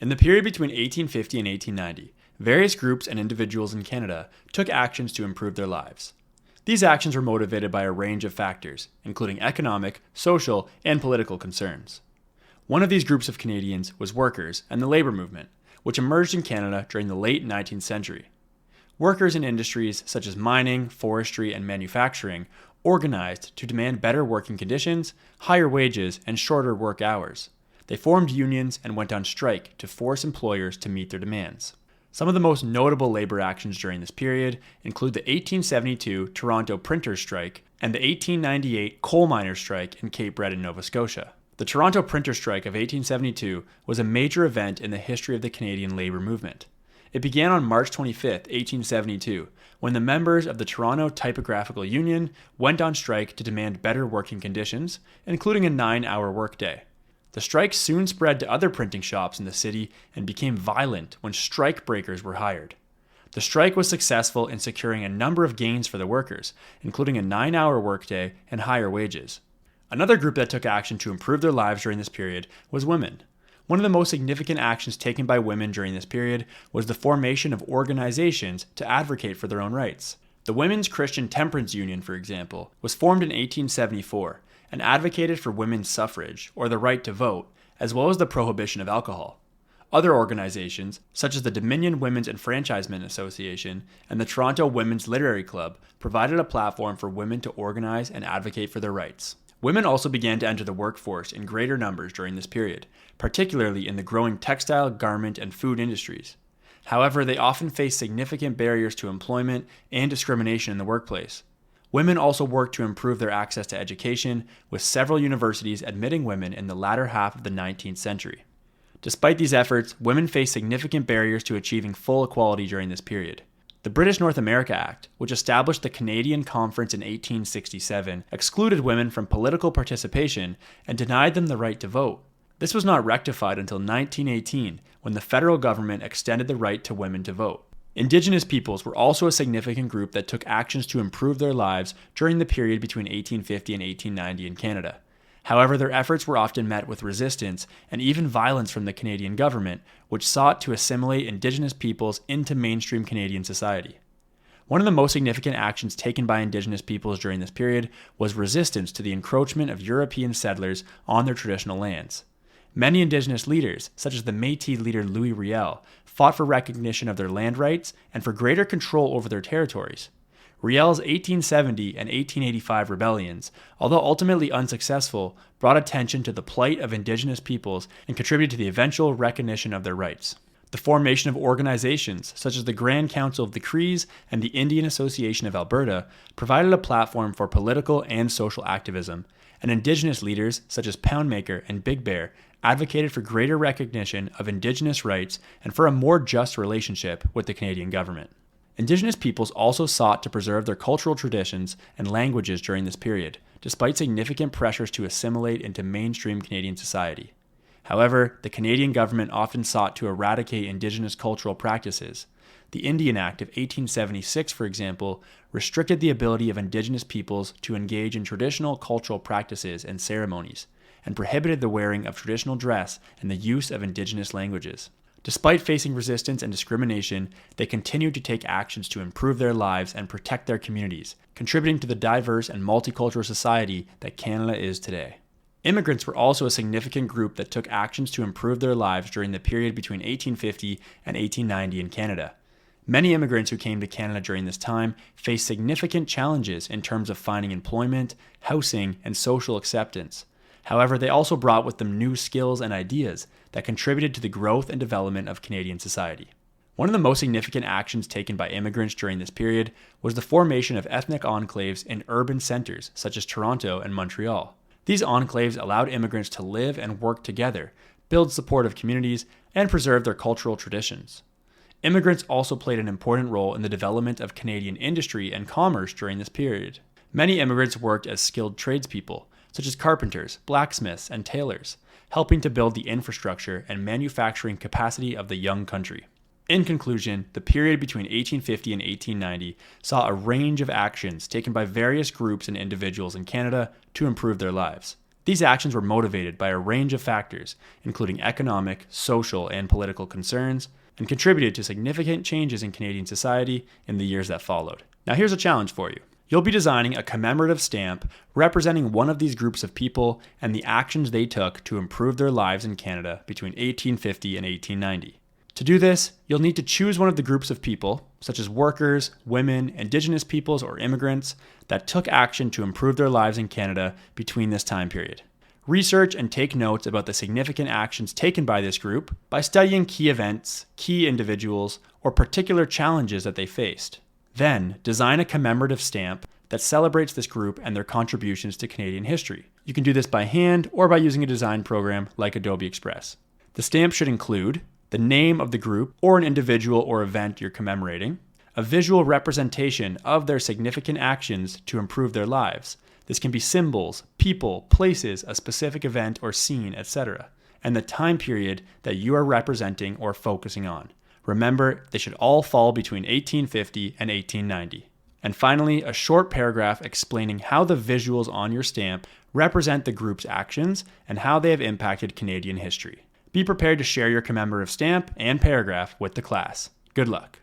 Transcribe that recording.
In the period between 1850 and 1890, various groups and individuals in Canada took actions to improve their lives. These actions were motivated by a range of factors, including economic, social, and political concerns. One of these groups of Canadians was workers and the labour movement, which emerged in Canada during the late 19th century. Workers in industries such as mining, forestry, and manufacturing organized to demand better working conditions, higher wages, and shorter work hours. They formed unions and went on strike to force employers to meet their demands. Some of the most notable labor actions during this period include the 1872 Toronto Printers' Strike and the 1898 Coal Miners' Strike in Cape Breton, Nova Scotia. The Toronto Printers' Strike of 1872 was a major event in the history of the Canadian labor movement. It began on March 25, 1872, when the members of the Toronto Typographical Union went on strike to demand better working conditions, including a 9-hour workday. The strike soon spread to other printing shops in the city and became violent when strike breakers were hired. The strike was successful in securing a number of gains for the workers, including a 9-hour workday and higher wages. Another group that took action to improve their lives during this period was women. One of the most significant actions taken by women during this period was the formation of organizations to advocate for their own rights. The Women's Christian Temperance Union, for example, was formed in 1874 and advocated for women's suffrage, or the right to vote, as well as the prohibition of alcohol. Other organizations, such as the Dominion Women's Enfranchisement Association and the Toronto Women's Literary Club, provided a platform for women to organize and advocate for their rights. Women also began to enter the workforce in greater numbers during this period, particularly in the growing textile, garment, and food industries. However, they often faced significant barriers to employment and discrimination in the workplace. Women also worked to improve their access to education, with several universities admitting women in the latter half of the 19th century. Despite these efforts, women faced significant barriers to achieving full equality during this period. The British North America Act, which established the Canadian Conference in 1867, excluded women from political participation and denied them the right to vote. This was not rectified until 1918, when the federal government extended the right to women to vote. Indigenous peoples were also a significant group that took actions to improve their lives during the period between 1850 and 1890 in Canada. However, their efforts were often met with resistance and even violence from the Canadian government, which sought to assimilate Indigenous peoples into mainstream Canadian society. One of the most significant actions taken by Indigenous peoples during this period was resistance to the encroachment of European settlers on their traditional lands. Many Indigenous leaders, such as the Métis leader Louis Riel, fought for recognition of their land rights and for greater control over their territories. Riel's 1870 and 1885 rebellions, although ultimately unsuccessful, brought attention to the plight of Indigenous peoples and contributed to the eventual recognition of their rights. The formation of organizations such as the Grand Council of the Crees and the Indian Association of Alberta provided a platform for political and social activism, and Indigenous leaders such as Poundmaker and Big Bear advocated for greater recognition of Indigenous rights and for a more just relationship with the Canadian government. Indigenous peoples also sought to preserve their cultural traditions and languages during this period, despite significant pressures to assimilate into mainstream Canadian society. However, the Canadian government often sought to eradicate Indigenous cultural practices. The Indian Act of 1876, for example, restricted the ability of Indigenous peoples to engage in traditional cultural practices and ceremonies, and prohibited the wearing of traditional dress and the use of Indigenous languages. Despite facing resistance and discrimination, they continued to take actions to improve their lives and protect their communities, contributing to the diverse and multicultural society that Canada is today. Immigrants were also a significant group that took actions to improve their lives during the period between 1850 and 1890 in Canada. Many immigrants who came to Canada during this time faced significant challenges in terms of finding employment, housing, and social acceptance. However, they also brought with them new skills and ideas that contributed to the growth and development of Canadian society. One of the most significant actions taken by immigrants during this period was the formation of ethnic enclaves in urban centers such as Toronto and Montreal. These enclaves allowed immigrants to live and work together, build supportive communities, and preserve their cultural traditions. Immigrants also played an important role in the development of Canadian industry and commerce during this period. Many immigrants worked as skilled tradespeople, such as carpenters, blacksmiths, and tailors, helping to build the infrastructure and manufacturing capacity of the young country. In conclusion, the period between 1850 and 1890 saw a range of actions taken by various groups and individuals in Canada to improve their lives. These actions were motivated by a range of factors, including economic, social, and political concerns, and contributed to significant changes in Canadian society in the years that followed. Now here's a challenge for you. You'll be designing a commemorative stamp representing one of these groups of people and the actions they took to improve their lives in Canada between 1850 and 1890. To do this, you'll need to choose one of the groups of people, such as workers, women, Indigenous peoples, or immigrants, that took action to improve their lives in Canada between this time period. Research and take notes about the significant actions taken by this group by studying key events, key individuals, or particular challenges that they faced. Then, design a commemorative stamp that celebrates this group and their contributions to Canadian history. You can do this by hand or by using a design program like Adobe Express. The stamp should include the name of the group or an individual or event you're commemorating, a visual representation of their significant actions to improve their lives. This can be symbols, people, places, a specific event or scene, etc., and the time period that you are representing or focusing on. Remember, they should all fall between 1850 and 1890. And finally, a short paragraph explaining how the visuals on your stamp represent the group's actions and how they have impacted Canadian history. Be prepared to share your commemorative stamp and paragraph with the class. Good luck.